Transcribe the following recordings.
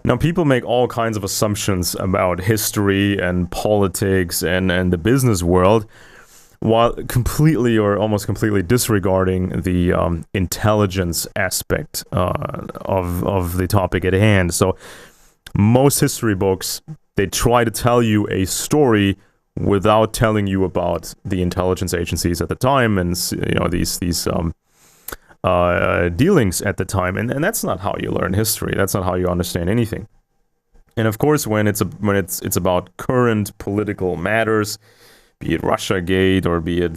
Now, people make all kinds of assumptions about history and politics and the business world, while completely or almost completely disregarding the intelligence aspect of the topic at hand. So most history books, they try to tell you a story without telling you about the intelligence agencies at the time and these dealings at the time, and that's not how you learn history. That's not how you understand anything. And of course, when it's about current political matters, be it Russiagate or be it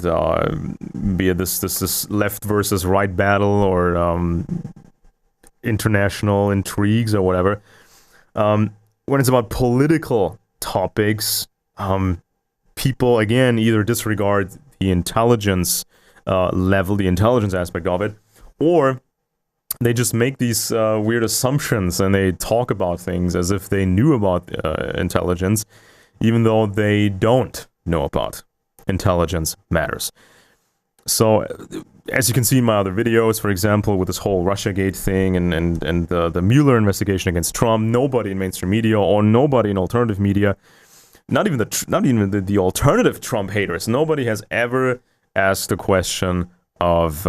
this left versus right battle or international intrigues or whatever, when it's about political topics, people again either disregard the intelligence level, the intelligence aspect of it, or they just make these weird assumptions and they talk about things as if they knew about intelligence, even though they don't know about intelligence matters. So, as you can see in my other videos, for example, with this whole Russiagate thing and the Mueller investigation against Trump, nobody in mainstream media or nobody in alternative media, not even the alternative Trump haters, nobody has ever asked the question of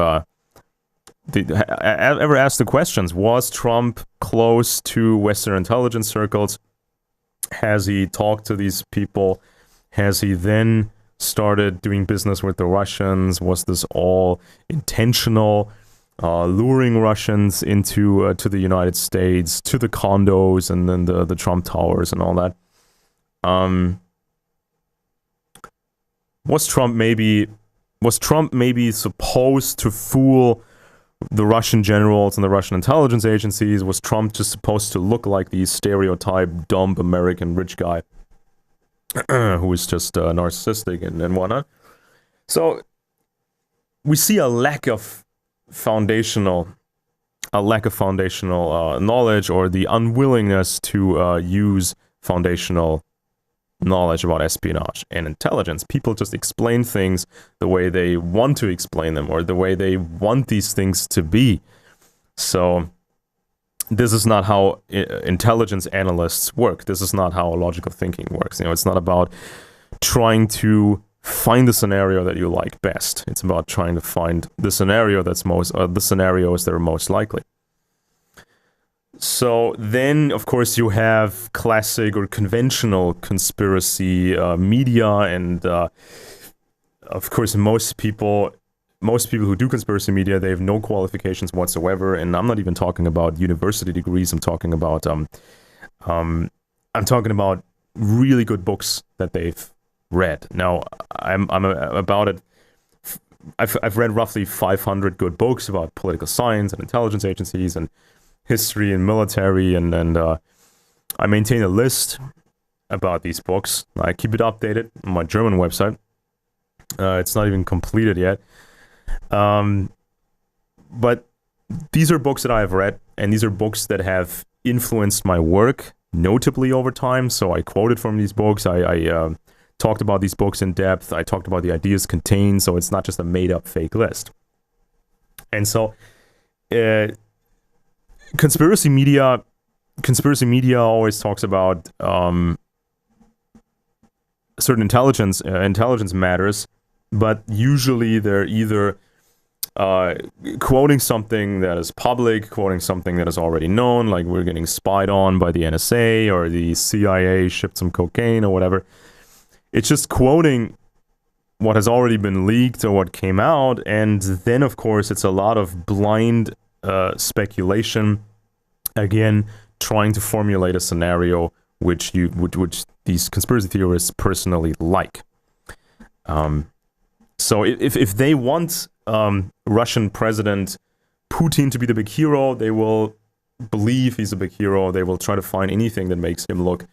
ever asked the questions: was Trump close to Western intelligence circles? Has he talked to these people? Has he then started doing business with the Russians? Was this all intentional, luring Russians into to the United States, to the condos and then the Trump towers and all that? Was Trump maybe supposed to fool the Russian generals and the Russian intelligence agencies? Was Trump just supposed to look like the stereotype dumb American rich guy who is just narcissistic and whatnot? So we see a lack of foundational knowledge, or the unwillingness to use foundational knowledge about espionage and intelligence. People just explain things the way they want to explain them, or the way they want these things to be. So this is not how intelligence analysts work. This is not how logical thinking works. It's not about trying to find the scenario that you like best. It's about trying to find the scenario the scenarios that are most likely. So then, of course, you have classic or conventional conspiracy media, and of course, most people who do conspiracy media, they have no qualifications whatsoever. And I'm not even talking about university degrees. I'm talking about really good books that they've read. Now, I'm about it. I've read roughly 500 good books about political science and intelligence agencies and history and military, and I maintain a list about these books. I keep it updated on my German website. It's not even completed yet. But these are books that I have read, and these are books that have influenced my work notably over time. So I quoted from these books. I talked about these books in depth. I talked about the ideas contained, so it's not just a made-up fake list. And so conspiracy media always talks about certain intelligence matters, but usually they're either quoting something that is public, quoting something that is already known, like we're getting spied on by the NSA or the CIA shipped some cocaine or whatever. It's just quoting what has already been leaked or what came out, and then of course it's a lot of blind speculation, again trying to formulate a scenario which these conspiracy theorists personally like. So if they want Russian President Putin to be the big hero, they will believe he's a big hero. They will try to find anything that makes him look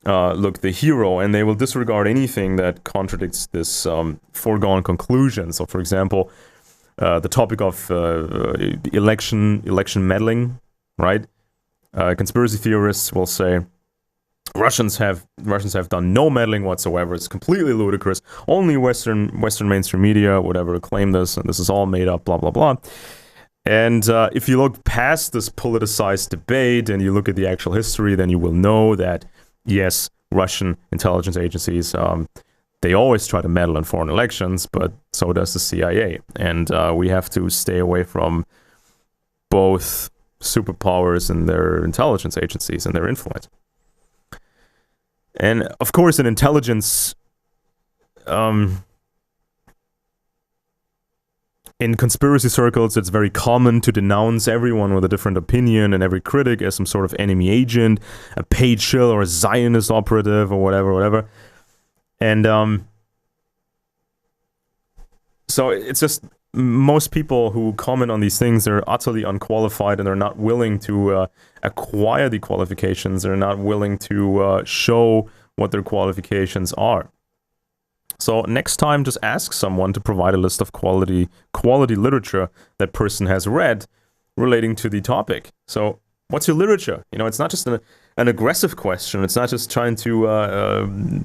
the hero, and they will disregard anything that contradicts this foregone conclusion. So, for example, the topic of election meddling, right? Conspiracy theorists will say Russians have done no meddling whatsoever. It's completely ludicrous. Only Western mainstream media would ever claim this, and this is all made up. Blah blah blah. And if you look past this politicized debate and you look at the actual history, then you will know that, yes, Russian intelligence agencies, they always try to meddle in foreign elections, but so does the CIA. And we have to stay away from both superpowers and their intelligence agencies and their influence. And of course, in intelligence, in conspiracy circles, it's very common to denounce everyone with a different opinion and every critic as some sort of enemy agent, a paid shill or a Zionist operative or whatever. And so it's just most people who comment on these things are utterly unqualified and they're not willing to acquire the qualifications. They're not willing to show what their qualifications are. So next time, just ask someone to provide a list of quality literature that person has read relating to the topic. So what's your literature? You know, it's not just an aggressive question. It's not just trying to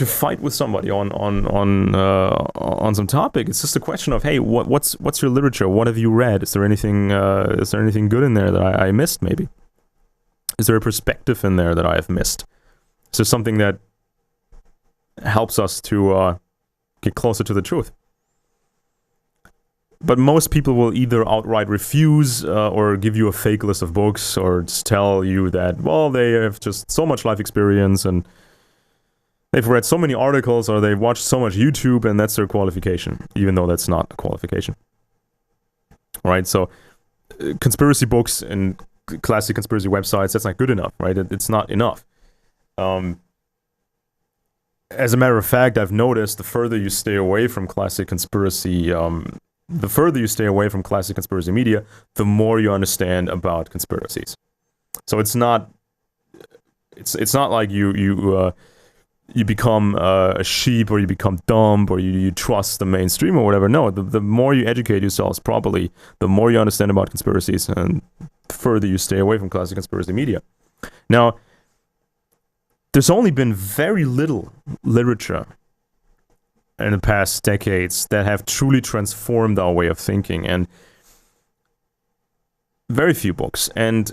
fight with somebody on some topic. It's just a question of, hey, what's your literature? What have you read? Is there anything good in there that I missed? Maybe is there a perspective in there that I have missed? Is there something that helps us to get closer to the truth? But most people will either outright refuse or give you a fake list of books or just tell you that, well, they have just so much life experience and they've read so many articles or they've watched so much YouTube and that's their qualification, even though that's not a qualification. Right? So conspiracy books and classic conspiracy websites, that's not good enough, right? It's not enough. As a matter of fact, I've noticed the further you stay away from classic conspiracy, media, the more you understand about conspiracies. So it's not like you become a sheep or you become dumb or you trust the mainstream or whatever. No, the more you educate yourselves properly, the more you understand about conspiracies, and the further you stay away from classic conspiracy media. Now, there's only been very little literature in the past decades that have truly transformed our way of thinking, and very few books. And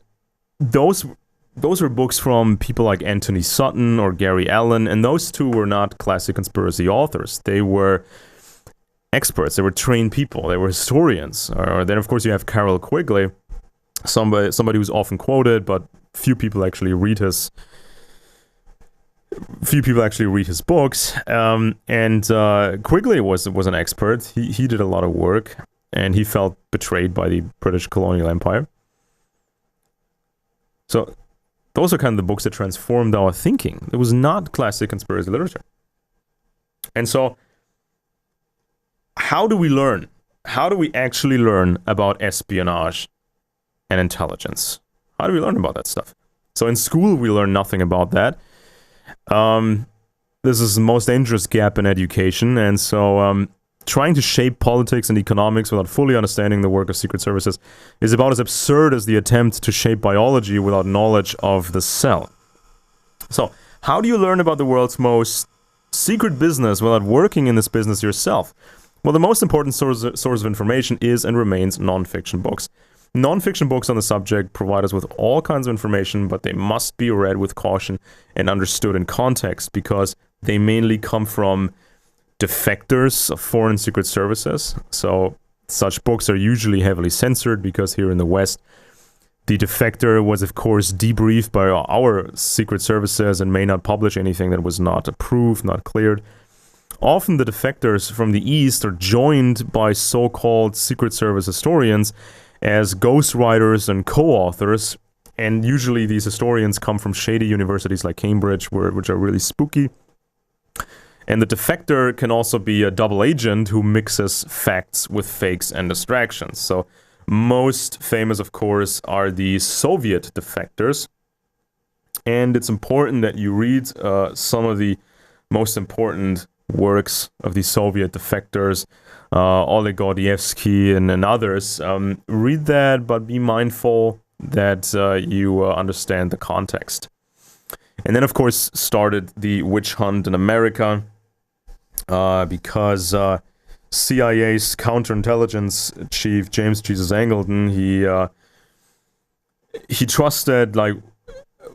those were books from people like Anthony Sutton or Gary Allen, and those two were not classic conspiracy authors. They were experts. They were trained people. They were historians. Or then, of course, you have Carroll Quigley, somebody who's often quoted, but few people actually read his books. And Quigley was an expert. He did a lot of work, and he felt betrayed by the British colonial empire. So those are kind of the books that transformed our thinking. It was not classic conspiracy literature. And so how do we learn? How do we actually learn about espionage and intelligence? How do we learn about that stuff? So in school, we learn nothing about that. This is the most dangerous gap in education, and so trying to shape politics and economics without fully understanding the work of secret services is about as absurd as the attempt to shape biology without knowledge of the cell. So, how do you learn about the world's most secret business without working in this business yourself? Well, the most important source of information is and remains non-fiction books. Non-fiction books on the subject provide us with all kinds of information, but they must be read with caution and understood in context because they mainly come from defectors of foreign secret services. So such books are usually heavily censored because here in the West, the defector was, of course, debriefed by our secret services and may not publish anything that was not approved, not cleared. Often the defectors from the East are joined by so-called secret service historians as ghostwriters and co-authors, and usually these historians come from shady universities like Cambridge, which are really spooky. And the defector can also be a double agent who mixes facts with fakes and distractions. So most famous, of course, are the Soviet defectors. And it's important that you read some of the most important works of the Soviet defectors, Oleg Gordievsky and others. Read that, but be mindful that you understand the context. And then, of course, started the witch hunt in America because CIA's counterintelligence chief, James Jesus Angleton, he trusted like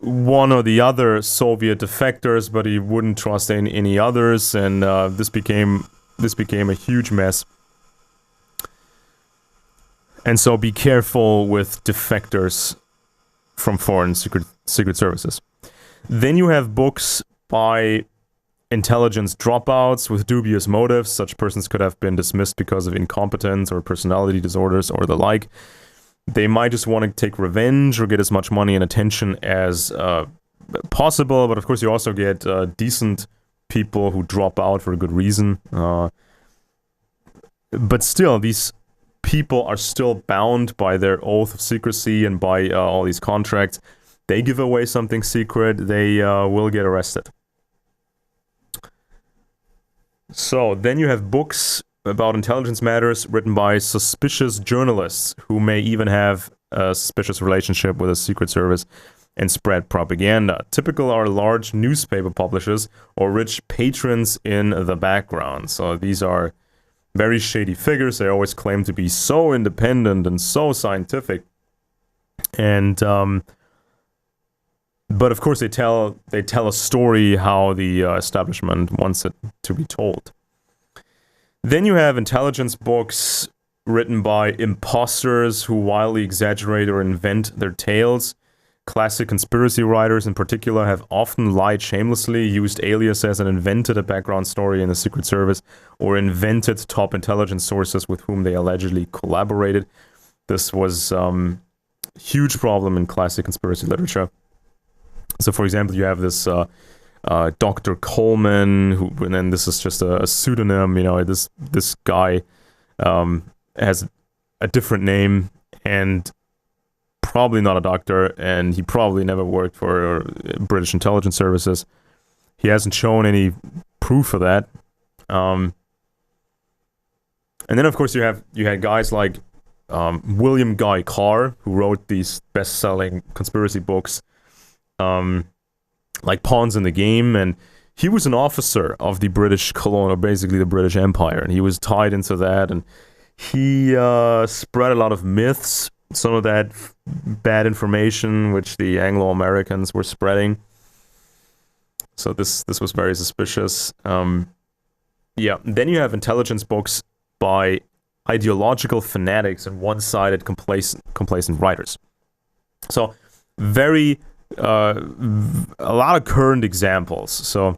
one or the other Soviet defectors, but he wouldn't trust any others, and this became a huge mess. And so be careful with defectors from foreign secret services. Then you have books by intelligence dropouts with dubious motives. Such persons could have been dismissed because of incompetence or personality disorders or the like. They might just want to take revenge or get as much money and attention as possible, but of course you also get decent people who drop out for a good reason. But still, these people are still bound by their oath of secrecy and by all these contracts. They give away something secret, they will get arrested. So then you have books about intelligence matters written by suspicious journalists who may even have a suspicious relationship with a secret service and spread propaganda. Typical are large newspaper publishers or rich patrons in the background. So these are very shady figures. They always claim to be so independent and so scientific. And but of course they tell a story how the establishment wants it to be told. Then you have intelligence books written by imposters who wildly exaggerate or invent their tales. Classic conspiracy writers in particular have often lied shamelessly, used aliases, and invented a background story in the Secret Service, or invented top intelligence sources with whom they allegedly collaborated. This was a huge problem in classic conspiracy literature. So, for example, you have this Dr. Coleman, and then this is just a pseudonym. You know, this guy has a different name and probably not a doctor, and he probably never worked for British intelligence services. He hasn't shown any proof of that. And then, of course, you had guys like William Guy Carr, who wrote these best-selling conspiracy books, like Pawns in the Game, and he was an officer of the British colonial, basically the British Empire, and he was tied into that, and he spread a lot of myths, some of that bad information which the Anglo-Americans were spreading. So this was very suspicious. Yeah, then you have intelligence books by ideological fanatics and one-sided complacent writers. So a lot of current examples. So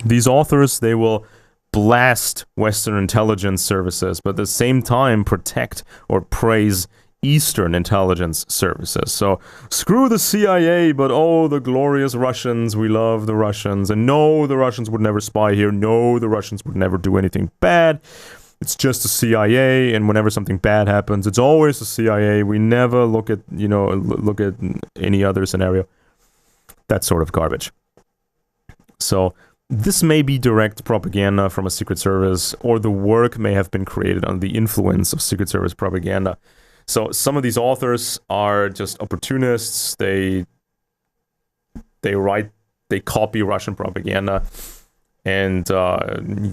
these authors, they will blast Western intelligence services, but at the same time protect or praise Eastern intelligence services. So screw the CIA, but oh, the glorious Russians, we love the Russians, and no, the Russians would never spy here, no, the Russians would never do anything bad. It's just the CIA, and whenever something bad happens, it's always the CIA. We never look at any other scenario. That sort of garbage. So this may be direct propaganda from a Secret Service, or the work may have been created under the influence of Secret Service propaganda. So some of these authors are just opportunists. They copy Russian propaganda and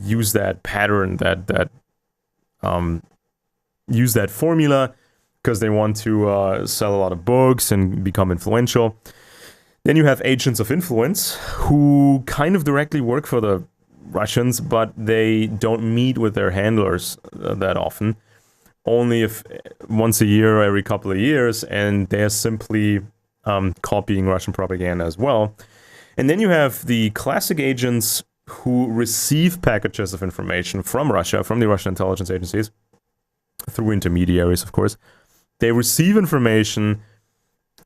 use that pattern, use that formula because they want to sell a lot of books and become influential. Then you have agents of influence who kind of directly work for the Russians, but they don't meet with their handlers that often. Only if once a year or every couple of years, and they're simply copying Russian propaganda as well. And then you have the classic agents who receive packages of information from Russia, from the Russian intelligence agencies, through intermediaries, of course. They receive information,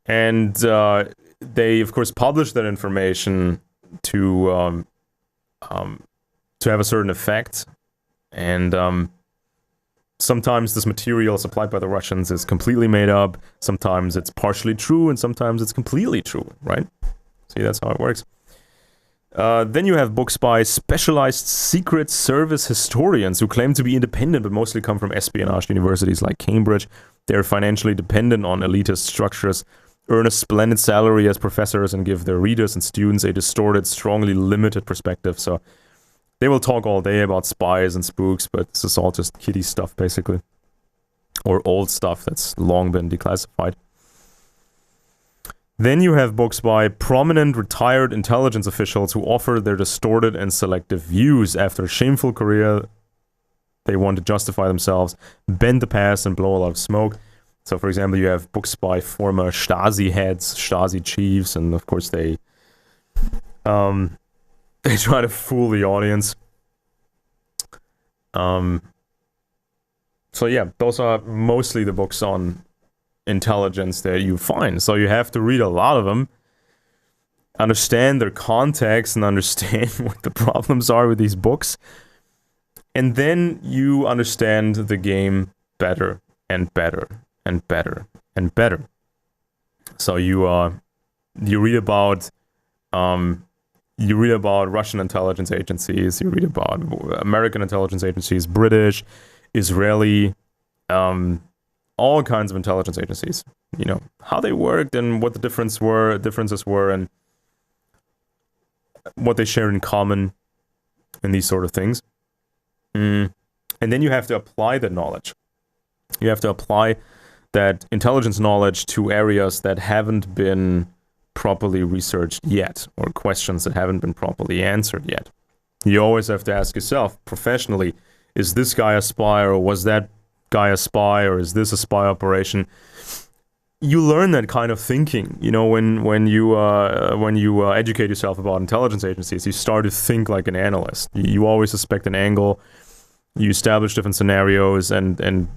and they, of course, publish that information to have a certain effect. And sometimes this material supplied by the Russians is completely made up. Sometimes it's partially true, and sometimes it's completely true, right? See, that's how it works. Then you have books by specialized Secret Service historians who claim to be independent, but mostly come from espionage universities like Cambridge. They're financially dependent on elitist structures, earn a splendid salary as professors, and give their readers and students a distorted, strongly limited perspective. So They will talk all day about spies and spooks, but this is all just kiddie stuff, basically. Or old stuff that's long been declassified. Then you have books by prominent retired intelligence officials who offer their distorted and selective views. After a shameful career, they want to justify themselves, bend the past, and blow a lot of smoke. So, for example, you have books by former Stasi heads, Stasi chiefs, and of course they try to fool the audience. So yeah, those are mostly the books on intelligence that you find. So you have to read a lot of them, understand their context, and understand what the problems are with these books. And then you understand the game better and better and better and better. So you read about Russian intelligence agencies, you read about American intelligence agencies, British, Israeli, all kinds of intelligence agencies. You know, how they worked and what the differences were, and what they share in common, and these sort of things. And then you have to apply the knowledge. You have to apply that intelligence knowledge to areas that haven't been properly researched yet, or questions that haven't been properly answered yet. You always have to ask yourself professionally, is this guy a spy, or was that guy a spy, or is this a spy operation? You learn that kind of thinking, you know, when you educate yourself about intelligence agencies. You start to think like an analyst. You always suspect an angle. You establish different scenarios, and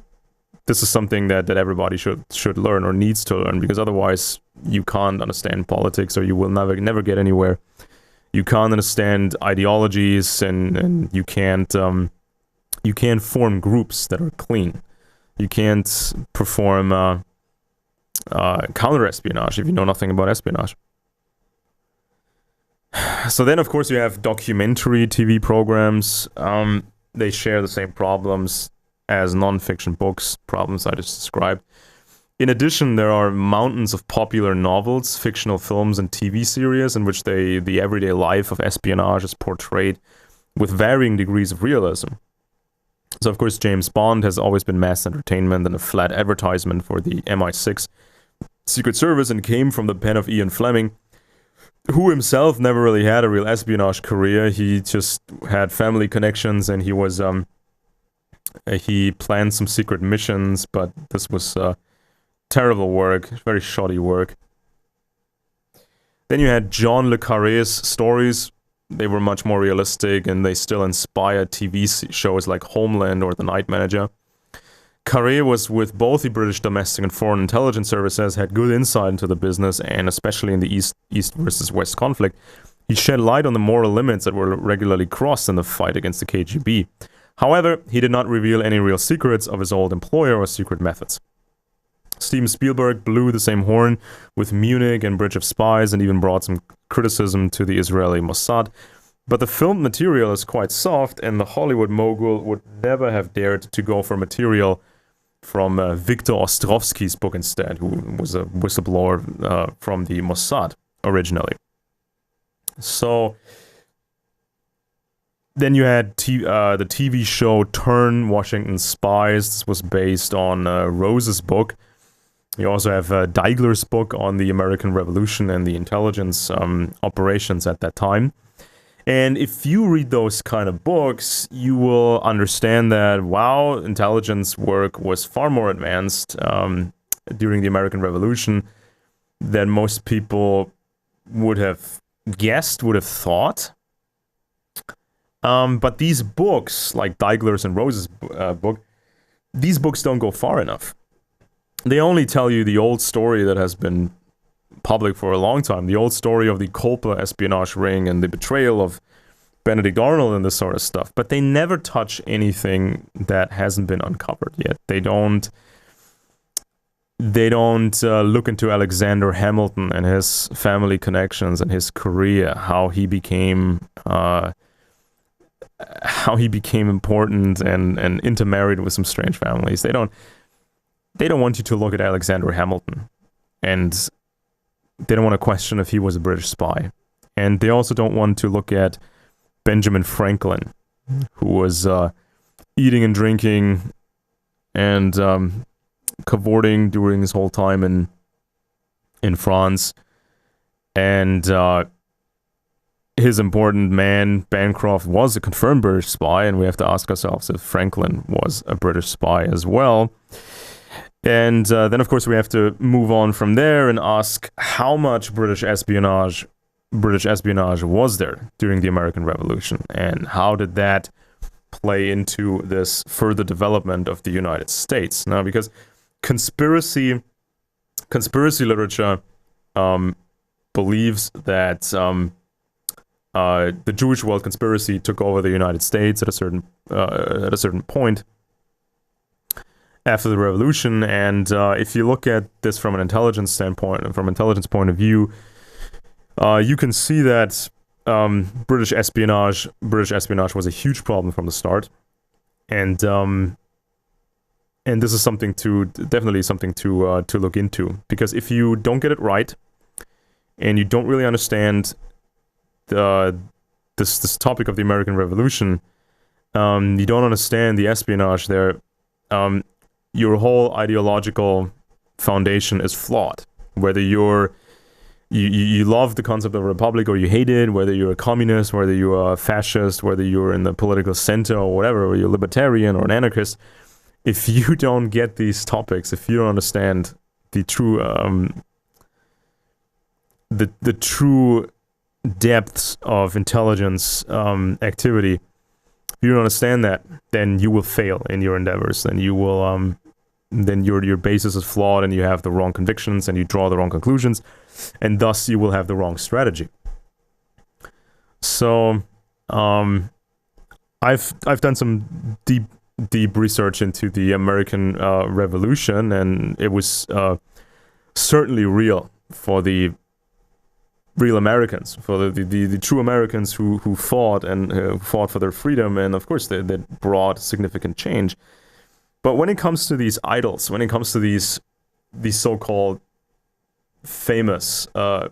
this is something that everybody should learn, or needs to learn, because otherwise you can't understand politics, or you will never get anywhere. You can't understand ideologies, and you can't form groups that are clean. You can't perform counter-espionage if you know nothing about espionage. So then, of course, you have documentary TV programs. They share the same problems as non-fiction books, problems I just described. In addition, there are mountains of popular novels, fictional films, and TV series in which the everyday life of espionage is portrayed with varying degrees of realism. So, of course, James Bond has always been mass entertainment and a flat advertisement for the MI6 Secret Service, and came from the pen of Ian Fleming, who himself never really had a real espionage career. He just had family connections, and he planned some secret missions, but this was terrible work, very shoddy work. Then you had John le Carré's stories. They were much more realistic, and they still inspired TV shows like Homeland or The Night Manager. Carré was with both the British domestic and foreign intelligence services, had good insight into the business, and especially in the East versus West conflict, he shed light on the moral limits that were regularly crossed in the fight against the KGB. However, he did not reveal any real secrets of his old employer or secret methods. Steven Spielberg blew the same horn with Munich and Bridge of Spies, and even brought some criticism to the Israeli Mossad. But the film material is quite soft, and the Hollywood mogul would never have dared to go for material from Viktor Ostrovsky's book instead, who was a whistleblower from the Mossad originally. So then you had the TV show Turn Washington Spies. This was based on Rose's book. You also have Deigler's book on the American Revolution and the intelligence operations at that time. And if you read those kind of books, you will understand that, wow, intelligence work was far more advanced during the American Revolution than most people would have guessed, would have thought. But these books, like Deigler's and Rose's book, these books don't go far enough. They only tell you the old story that has been public for a long time, the old story of the Kolpa espionage ring and the betrayal of Benedict Arnold and this sort of stuff, but they never touch anything that hasn't been uncovered yet. They don't look into Alexander Hamilton and his family connections and his career, how he became important and intermarried with some strange families. They don't want you to look at Alexander Hamilton, and they don't want to question if he was a British spy. And they also don't want to look at Benjamin Franklin, who was eating and drinking and cavorting during his whole time in France, and his important man Bancroft was a confirmed British spy, and we have to ask ourselves if Franklin was a British spy as well. And then, of course, we have to move on from there and ask how much British espionage was there during the American Revolution, and how did that play into this further development of the United States. Now, because conspiracy literature believes that the Jewish world conspiracy took over the United States at a certain point after the revolution, and if you look at this from an intelligence standpoint and from an intelligence point of view, you can see that British espionage was a huge problem from the start, and this is definitely something to look into, because if you don't get it right and you don't really understand this topic of the American Revolution, you don't understand the espionage there, your whole ideological foundation is flawed. Whether you love the concept of a republic or you hate it, whether you're a communist, whether you're a fascist, whether you're in the political center or whatever, or you're a libertarian or an anarchist, if you don't get these topics, if you don't understand the true the true depths of intelligence activity, if you don't understand that, then you will fail in your endeavors. Then you will then your basis is flawed, and you have the wrong convictions, and you draw the wrong conclusions, and thus you will have the wrong strategy. So I've done some deep research into the American Revolution, and it was certainly real for the real Americans, for the true Americans who fought and fought for their freedom, and of course they brought significant change. But when it comes to these idols, when it comes to these so-called famous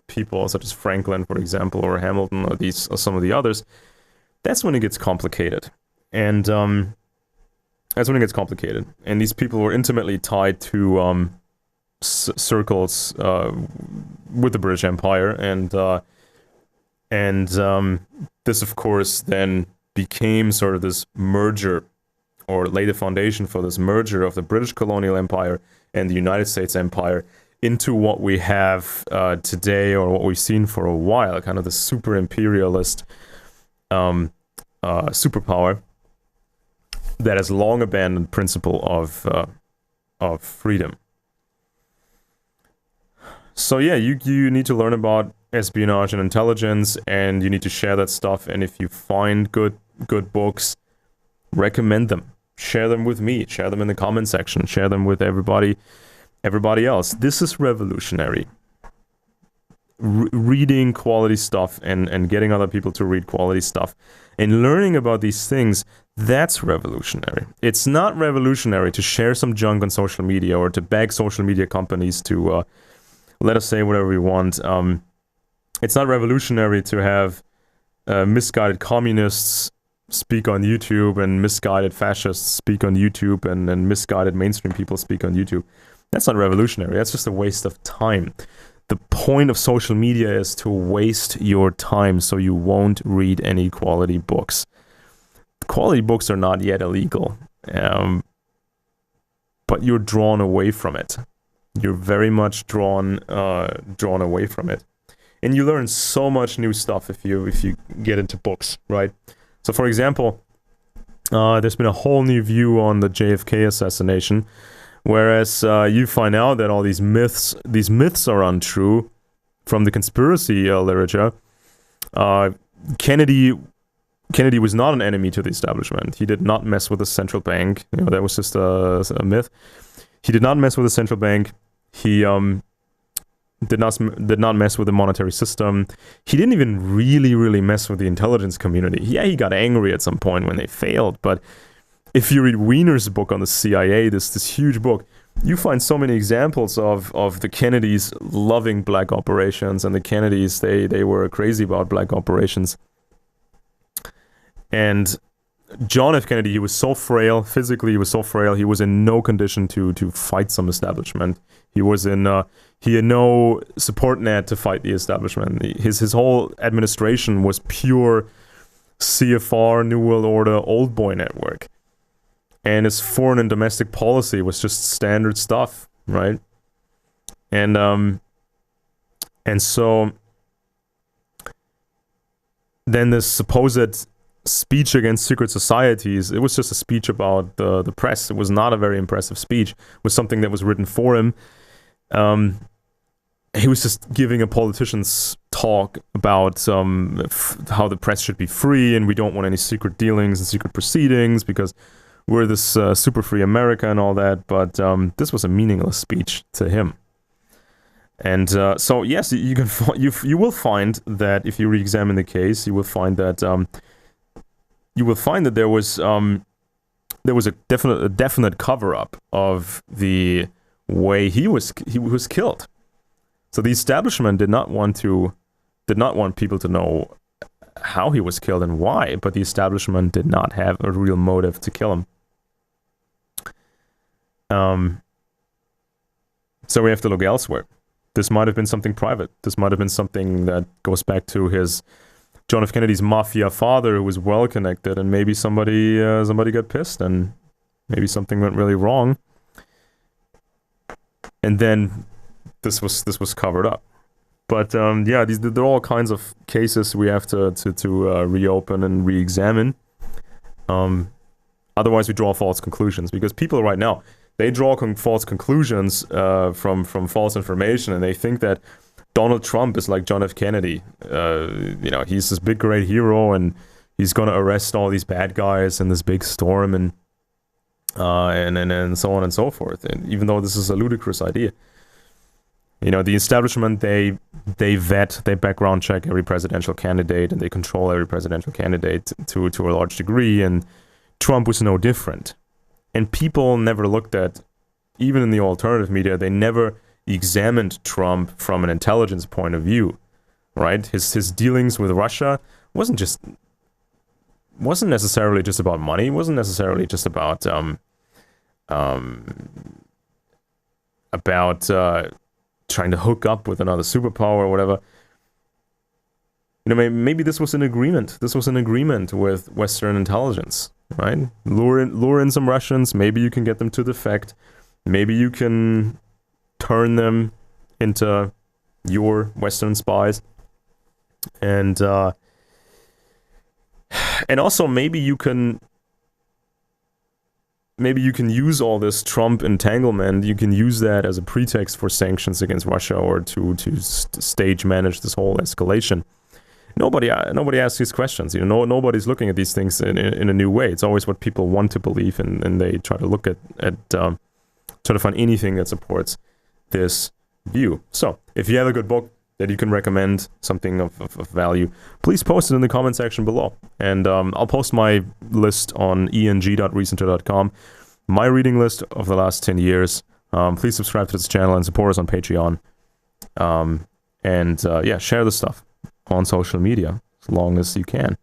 people, such as Franklin, for example, or Hamilton, or some of the others, that's when it gets complicated. And that's when it gets complicated. And these people were intimately tied to circles with the British Empire, and this, of course, then became sort of this merger, or laid the foundation for this merger of the British colonial empire and the United States empire into what we have today, or what we've seen for a while, kind of the super imperialist superpower that has long abandoned principle of freedom. So yeah, you need to learn about espionage and intelligence, and you need to share that stuff. And if you find good books, recommend them. Share them with me. Share them in the comment section. Share them with everybody else. This is revolutionary. Reading quality stuff and getting other people to read quality stuff and learning about these things, that's revolutionary. It's not revolutionary to share some junk on social media, or to beg social media companies to let us say whatever we want. It's not revolutionary to have misguided communists speak on YouTube, and misguided fascists speak on YouTube, and misguided mainstream people speak on YouTube. That's not revolutionary. That's just a waste of time. The point of social media is to waste your time so you won't read any quality books. Quality books are not yet illegal, but you're drawn away from it. You're very much drawn away from it, and you learn so much new stuff if you get into books, right? So, for example, there's been a whole new view on the JFK assassination, whereas you find out that all these myths are untrue from the conspiracy literature. Kennedy was not an enemy to the establishment. He did not mess with the central bank. That was just a myth. He did not mess with the central bank. He did not mess with the monetary system. He didn't even really mess with the intelligence community. Yeah, he got angry at some point when they failed, but if you read Wiener's book on the CIA, this huge book, you find so many examples of the Kennedys loving black operations, and the Kennedys, they were crazy about black operations. And John F. Kennedy, he was so frail, physically he was so frail, he was in no condition to fight some establishment. He was in, he had no support net to fight the establishment. His whole administration was pure CFR, New World Order, old boy network. And his foreign and domestic policy was just standard stuff, right? And so then this supposed speech against secret societies, it was just a speech about the press. It was not a very impressive speech. It was something that was written for him. He was just giving a politician's talk about how the press should be free, and we don't want any secret dealings and secret proceedings because we're this super free America and all that. But this was a meaningless speech to him. And so yes, you will find that if you re-examine the case, you will find that there was a definite cover-up of the way he was killed. So the establishment did not want people to know how he was killed and why, but the establishment did not have a real motive to kill him. So we have to look elsewhere. This might have been something private. This might have been something that goes back to John F. Kennedy's mafia father, who was well connected, and maybe somebody got pissed, and maybe something went really wrong, and then this was covered up. But yeah, there are all kinds of cases we have to reopen and re-examine. Otherwise, we draw false conclusions, because people right now, they draw false conclusions from false information, and they think that Donald Trump is like John F. Kennedy. He's this big, great hero, and he's going to arrest all these bad guys in this big storm, and so on and so forth. And even though this is a ludicrous idea, the establishment, they vet, they background check every presidential candidate, and they control every presidential candidate to a large degree. And Trump was no different. And people never looked at, even in the alternative media, they never examined Trump from an intelligence point of view, right? His dealings with Russia wasn't necessarily just about money. It wasn't necessarily just about trying to hook up with another superpower or whatever. Maybe this was an agreement. This was an agreement with Western intelligence, right? Lure in some Russians. Maybe you can get them to defect. Maybe you can turn them into your Western spies. And also maybe you can use all this Trump entanglement. You can use that as a pretext for sanctions against Russia, or to stage manage this whole escalation. Nobody asks these questions. Nobody's looking at these things in a new way. It's always what people want to believe, and they try to look at try to find anything that supports this view. So if you have a good book that you can recommend, something of value, please post it in the comment section below. And I'll post my list on eng.recenter.com, my reading list of the last 10 years. Please subscribe to this channel and support us on Patreon. Yeah, share the stuff on social media as long as you can.